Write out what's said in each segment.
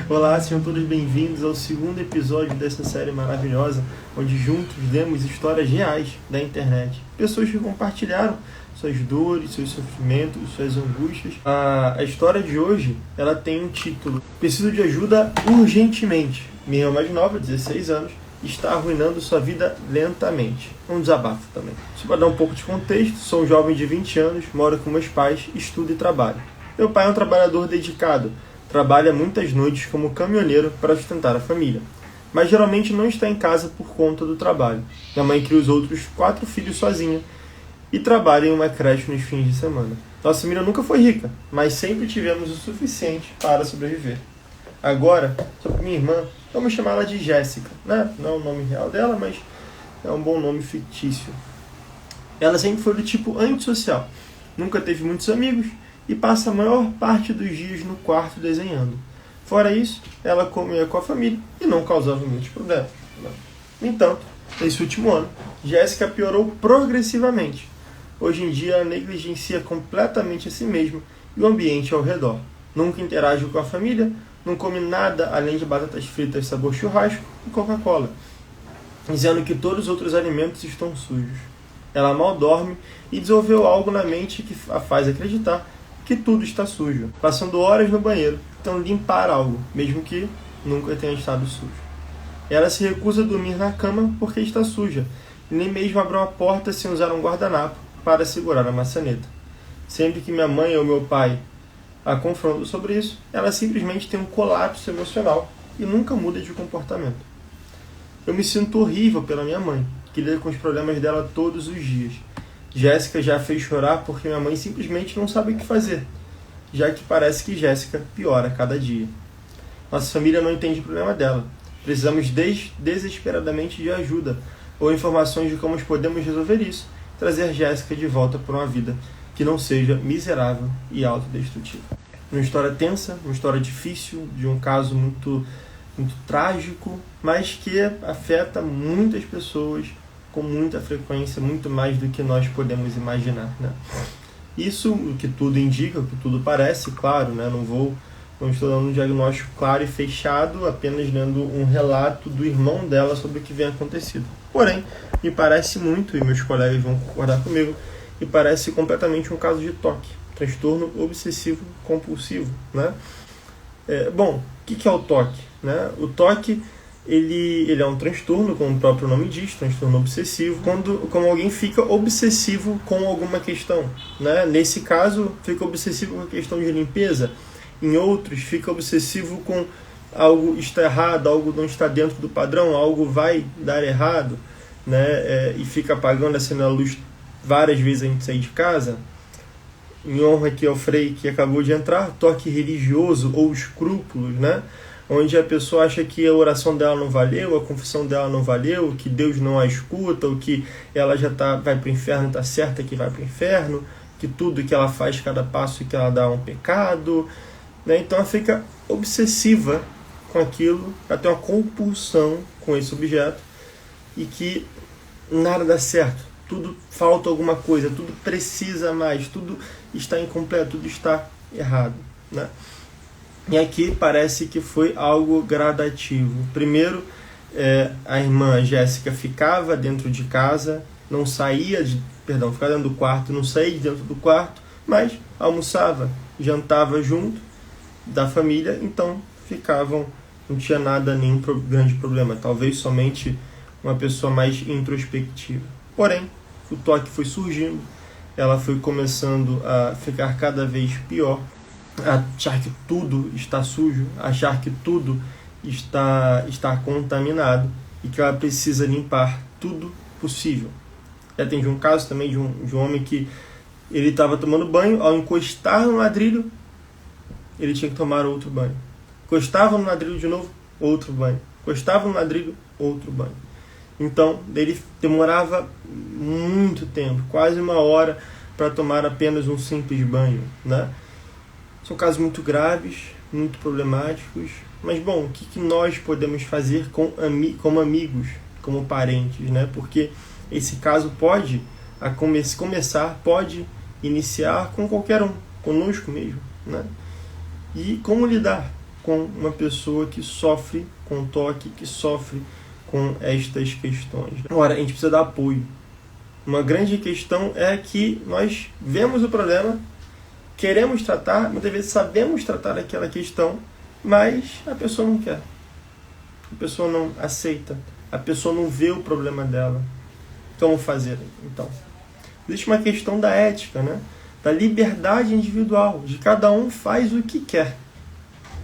Olá, sejam todos bem-vindos ao segundo episódio dessa série maravilhosa, onde juntos lemos histórias reais da internet. Pessoas que compartilharam suas dores, seus sofrimentos, suas angústias. A história de hoje, ela tem um título: Preciso de ajuda urgentemente. Minha irmã mais nova, 16 anos, está arruinando sua vida lentamente. Um desabafo também. Só para dar um pouco de contexto, sou um jovem de 20 anos, moro com meus pais, estudo e trabalho. Meu pai é um trabalhador dedicado, trabalha muitas noites como caminhoneiro para sustentar a família, mas geralmente não está em casa por conta do trabalho. Minha mãe cria os outros 4 filhos sozinha e trabalha em uma creche nos fins de semana. Nossa família nunca foi rica, mas sempre tivemos o suficiente para sobreviver. Agora, sobre minha irmã, vamos chamá-la de Jéssica, né? Não é o nome real dela, mas é um bom nome fictício. Ela sempre foi do tipo antissocial, nunca teve muitos amigos e passa a maior parte dos dias no quarto desenhando. Fora isso, ela comia com a família e não causava muitos problemas. No entanto, nesse último ano, Jéssica piorou progressivamente. Hoje em dia, ela negligencia completamente a si mesma e o ambiente ao redor. Nunca interage com a família, não come nada além de batatas fritas sabor churrasco e Coca-Cola, dizendo que todos os outros alimentos estão sujos. Ela mal dorme e desenvolveu algo na mente que a faz acreditar que tudo está sujo, passando horas no banheiro, tentando limpar algo, mesmo que nunca tenha estado sujo. Ela se recusa a dormir na cama porque está suja, e nem mesmo abre uma porta sem usar um guardanapo para segurar a maçaneta. Sempre que minha mãe ou meu pai a confrontam sobre isso, ela simplesmente tem um colapso emocional e nunca muda de comportamento. Eu me sinto horrível pela minha mãe, que lida com os problemas dela todos os dias. Jéssica já fez chorar porque minha mãe simplesmente não sabe o que fazer, já que parece que Jéssica piora a cada dia. Nossa família não entende o problema dela. Precisamos desesperadamente de ajuda ou informações de como podemos resolver isso, trazer Jéssica de volta para uma vida que não seja miserável e autodestrutiva. Uma história tensa, uma história difícil, de um caso muito trágico, mas que afeta muitas pessoas com muita frequência, muito mais do que nós podemos imaginar, né? Isso, o que tudo indica, o que tudo parece, claro, né? Não estou dando um diagnóstico claro e fechado, apenas lendo um relato do irmão dela sobre o que vem acontecido. Porém, me parece muito, e meus colegas vão concordar comigo, me parece completamente um caso de TOC, transtorno obsessivo compulsivo, né? Bom, o que é o TOC? Né? O TOC ele é um transtorno, como o próprio nome diz, transtorno obsessivo, como alguém fica obsessivo com alguma questão, né? Nesse caso, fica obsessivo com a questão de limpeza. Em outros, fica obsessivo com algo está errado, algo não está dentro do padrão, algo vai dar errado, né? E fica apagando, acendendo a luz várias vezes antes de sair de casa. Em honra aqui ao Frei que acabou de entrar, toque religioso ou escrúpulos, né? Onde a pessoa acha que a oração dela não valeu, a confissão dela não valeu, que Deus não a escuta, ou que ela já vai para o inferno, está certa que vai para o inferno, que tudo que ela faz, cada passo que ela dá é um pecado, né? Então ela fica obsessiva com aquilo, ela tem uma compulsão com esse objeto e que nada dá certo, tudo falta alguma coisa, tudo precisa mais, tudo está incompleto, tudo está errado, né? E aqui parece que foi algo gradativo. Primeiro, a irmã Jéssica ficava dentro de casa, ficava dentro do quarto, não saía de dentro do quarto, mas almoçava, jantava junto da família, então não tinha nenhum grande problema, talvez somente uma pessoa mais introspectiva. Porém, o toque foi surgindo, ela foi começando a ficar cada vez pior, achar que tudo está sujo, achar que tudo está contaminado e que ela precisa limpar tudo possível. Já tem um caso também de um homem que ele estava tomando banho, ao encostar no ladrilho, ele tinha que tomar outro banho. Encostava no ladrilho de novo, outro banho. Encostava no ladrilho, outro banho. Então, ele demorava muito tempo, quase 1 hora, para tomar apenas um simples banho, né? São casos muito graves, muito problemáticos, mas bom, o que nós podemos fazer como amigos, como parentes, né? Porque esse caso pode iniciar com qualquer um, conosco mesmo, né? E como lidar com uma pessoa que sofre com toque, que sofre com estas questões. Ora, a gente precisa dar apoio. Uma grande questão é que nós vemos o problema, queremos tratar, muitas vezes sabemos tratar aquela questão, mas a pessoa não quer. A pessoa não aceita. A pessoa não vê o problema dela. Como fazer, então? Existe uma questão da ética, né? Da liberdade individual, de cada um faz o que quer.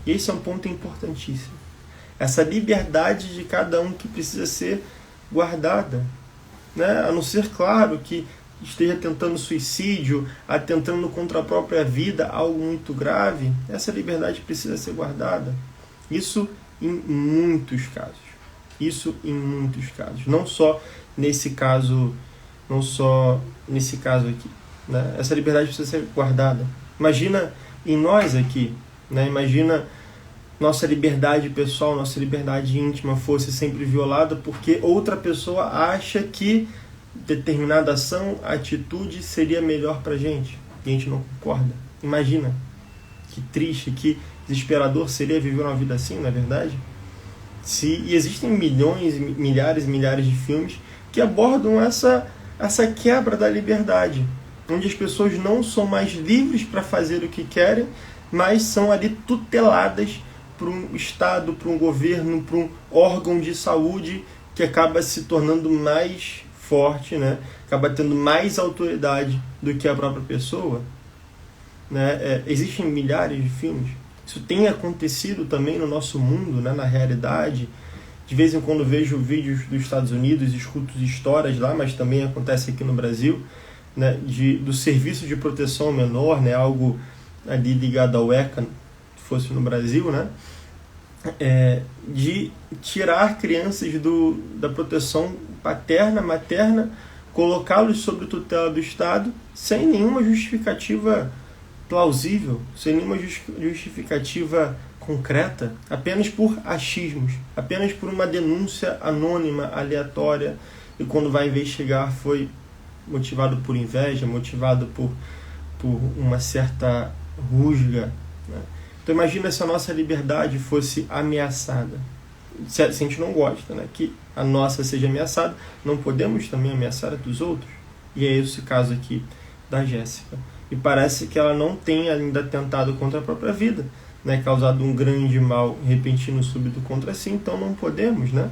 E esse é um ponto importantíssimo. Essa liberdade de cada um que precisa ser guardada, né? A não ser, claro, que esteja tentando suicídio, atentando contra a própria vida, algo muito grave, essa liberdade precisa ser guardada. Isso em muitos casos. Isso em muitos casos. Não só nesse caso aqui, né? Essa liberdade precisa ser guardada. Imagina em nós aqui, né? Imagina nossa liberdade pessoal, nossa liberdade íntima fosse sempre violada porque outra pessoa acha que determinada ação, atitude seria melhor pra gente. E a gente não concorda. Imagina que triste, que desesperador seria viver uma vida assim, não é verdade? E existem milhões, milhares e milhares de filmes que abordam essa quebra da liberdade, onde as pessoas não são mais livres para fazer o que querem, mas são ali tuteladas por um Estado, por um governo, por um órgão de saúde que acaba se tornando mais forte, né? Acaba tendo mais autoridade do que a própria pessoa. Né? Existem milhares de filmes. Isso tem acontecido também no nosso mundo, né? Na realidade. De vez em quando vejo vídeos dos Estados Unidos, escuto histórias lá, mas também acontece aqui no Brasil, né? Do serviço de proteção ao menor, né? Algo ali ligado ao ECA, se fosse no Brasil, né? De tirar crianças da proteção paterna, materna, colocá-los sob tutela do Estado sem nenhuma justificativa plausível, sem nenhuma justificativa concreta, apenas por achismos, apenas por uma denúncia anônima, aleatória, e quando vai investigar foi motivado por inveja, motivado por uma certa rusga, né? Então imagina se a nossa liberdade fosse ameaçada. Se a gente não gosta, né, que a nossa seja ameaçada, não podemos também ameaçar a dos outros. E é esse o caso aqui da Jéssica. E parece que ela não tem ainda tentado contra a própria vida, né, causado um grande mal repentino súbito contra si, então não podemos, né,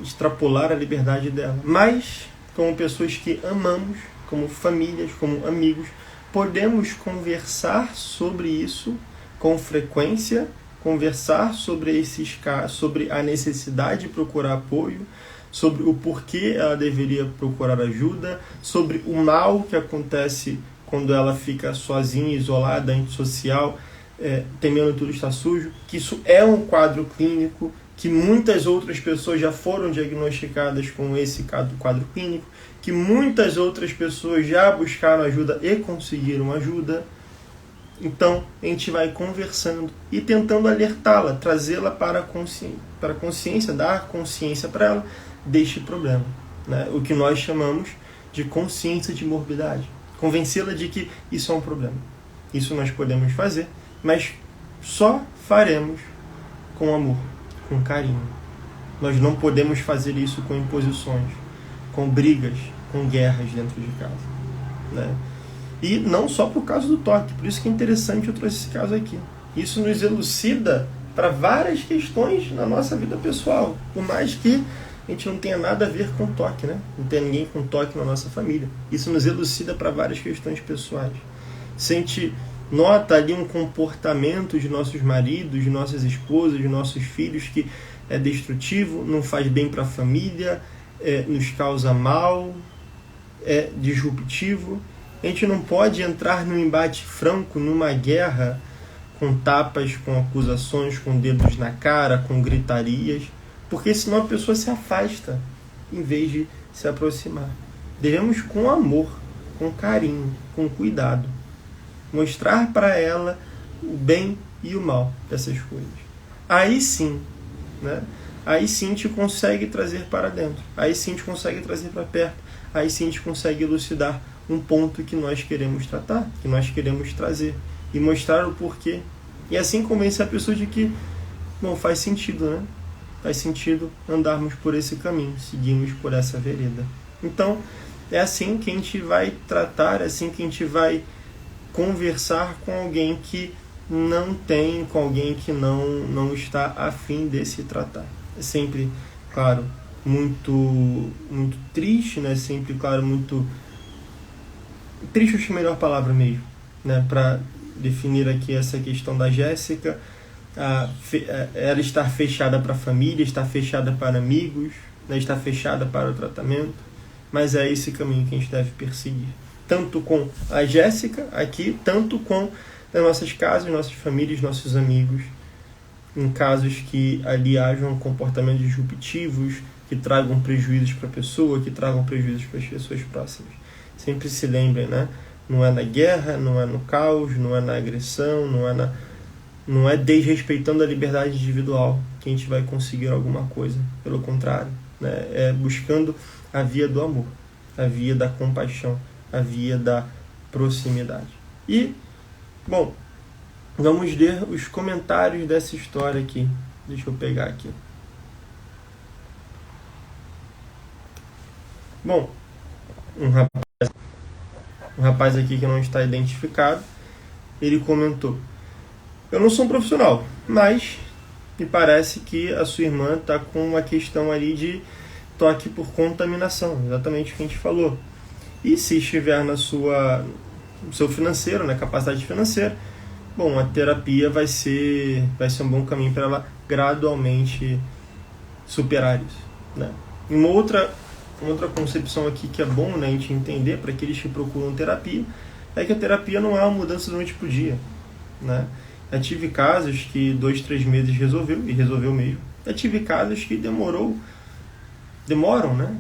extrapolar a liberdade dela. Mas, como pessoas que amamos, como famílias, como amigos, podemos conversar sobre isso com frequência, conversar sobre esses casos, sobre a necessidade de procurar apoio, sobre o porquê ela deveria procurar ajuda, sobre o mal que acontece quando ela fica sozinha, isolada, antissocial, temendo tudo está sujo, que isso é um quadro clínico, que muitas outras pessoas já foram diagnosticadas com esse quadro clínico, que muitas outras pessoas já buscaram ajuda e conseguiram ajuda. Então, a gente vai conversando e tentando alertá-la, trazê-la para a consciência, dar consciência para ela deste problema, né? O que nós chamamos de consciência de morbidade. Convencê-la de que isso é um problema. Isso nós podemos fazer, mas só faremos com amor, com carinho. Nós não podemos fazer isso com imposições, com brigas, com guerras dentro de casa, né? E não só por causa do toque, por isso que é interessante eu trouxe esse caso aqui. Isso nos elucida para várias questões na nossa vida pessoal, por mais que a gente não tenha nada a ver com toque, né? Não tem ninguém com toque na nossa família. Isso nos elucida para várias questões pessoais. Se a gente nota ali um comportamento de nossos maridos, de nossas esposas, de nossos filhos que é destrutivo, não faz bem para a família, nos causa mal, é disruptivo, a gente não pode entrar num embate franco, numa guerra, com tapas, com acusações, com dedos na cara, com gritarias, porque senão a pessoa se afasta, em vez de se aproximar. Devemos, com amor, com carinho, com cuidado, mostrar para ela o bem e o mal dessas coisas. Aí sim, né? Aí sim a gente consegue trazer para dentro, aí sim a gente consegue trazer para perto, aí sim a gente consegue elucidar um ponto que nós queremos tratar, que nós queremos trazer, e mostrar o porquê E assim convencer a pessoa de que, bom, faz sentido, né? Faz sentido andarmos por esse caminho, seguirmos por essa vereda. Então, é assim que a gente vai tratar, é assim que a gente vai conversar com alguém que não tem, com alguém que não está afim de se tratar. É sempre, claro, muito triste, né? Sempre, claro, muito triste, acho a melhor palavra mesmo, né? Para definir aqui essa questão da Jéssica, ela estar fechada para a família, estar fechada para amigos, né? Estar fechada para o tratamento, mas é esse caminho que a gente deve perseguir, tanto com a Jéssica aqui, tanto com as nossas casas, nossas famílias, nossos amigos, em casos que ali hajam comportamentos disruptivos, que tragam prejuízos para a pessoa, que tragam prejuízos para as pessoas próximas. Sempre se lembrem, né? Não é na guerra, não é no caos, não é na agressão, não é desrespeitando a liberdade individual que a gente vai conseguir alguma coisa. Pelo contrário, né? É buscando a via do amor, a via da compaixão, a via da proximidade. E, bom, vamos ler os comentários dessa história aqui. Deixa eu pegar aqui. Bom, um rapaz aqui que não está identificado, ele comentou: eu não sou um profissional, mas me parece que a sua irmã está com uma questão ali de toque por contaminação, exatamente o que a gente falou. E se estiver no seu financeiro, na capacidade financeira, bom, a terapia vai ser um bom caminho para ela gradualmente superar isso, né? Uma outra concepção aqui que é bom, né, a gente entender para aqueles que procuram terapia, é que a terapia não é uma mudança da noite para o dia, né? Eu tive casos que 2-3 meses resolveu mesmo. Eu tive casos que demoram, né?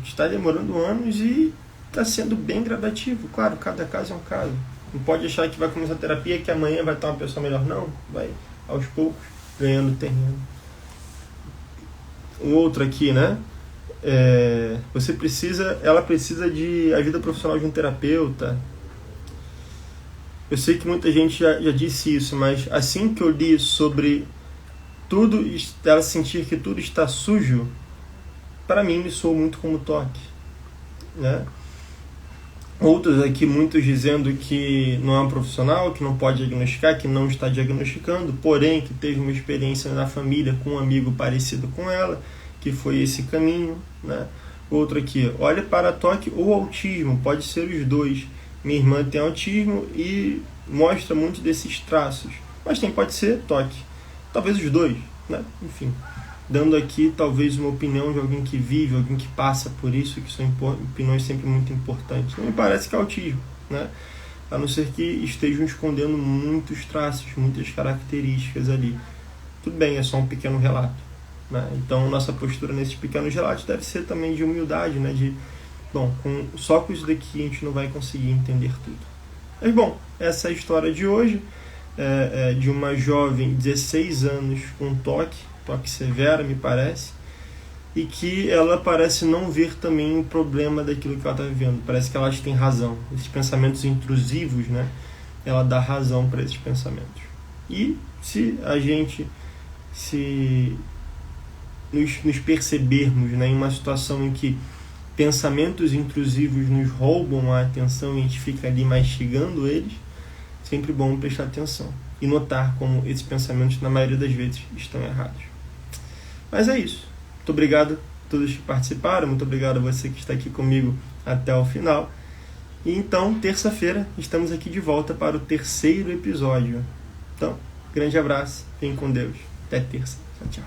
Está demorando anos e está sendo bem gradativo. Claro, cada caso é um caso. Não pode achar que vai começar a terapia que amanhã vai estar uma pessoa melhor. Não, vai aos poucos ganhando terreno. Um outro aqui, né? Ela precisa de ajuda profissional de um terapeuta. Eu sei que muita gente já disse isso, mas assim que eu li sobre tudo, ela sentir que tudo está sujo, para mim me soou muito como toque, né? Outros aqui, muitos dizendo que não é um profissional, que não pode diagnosticar, que não está diagnosticando, porém que teve uma experiência na família com um amigo parecido com ela, que foi esse caminho, né? Outro aqui, olha para toque ou autismo, pode ser os dois. Minha irmã tem autismo e mostra muito desses traços, mas pode ser toque, talvez os dois, né? Enfim, dando aqui talvez uma opinião de alguém que vive, alguém que passa por isso, que são opiniões sempre muito importantes. Não me parece que é autismo, né? A não ser que estejam escondendo muitos traços, muitas características ali. Tudo bem, é só um pequeno relato, né? Então nossa postura nesses pequenos relatos deve ser também de humildade, né? Bom, só com isso daqui a gente não vai conseguir entender tudo. Mas bom, essa é a história de hoje, de uma jovem de 16 anos com toque severo, me parece, e que ela parece não ver também o problema daquilo que ela está vivendo. Parece que ela tem razão. Esses pensamentos intrusivos, né? Ela dá razão para esses pensamentos. E se a gente nos percebermos, né, em uma situação em que pensamentos intrusivos nos roubam a atenção e a gente fica ali mastigando eles, sempre bom prestar atenção e notar como esses pensamentos, na maioria das vezes, estão errados. Mas é isso. Muito obrigado a todos que participaram, muito obrigado a você que está aqui comigo até o final. E então, terça-feira, estamos aqui de volta para o 3º episódio. Então, grande abraço, fiquem com Deus. Até terça. Tchau, tchau.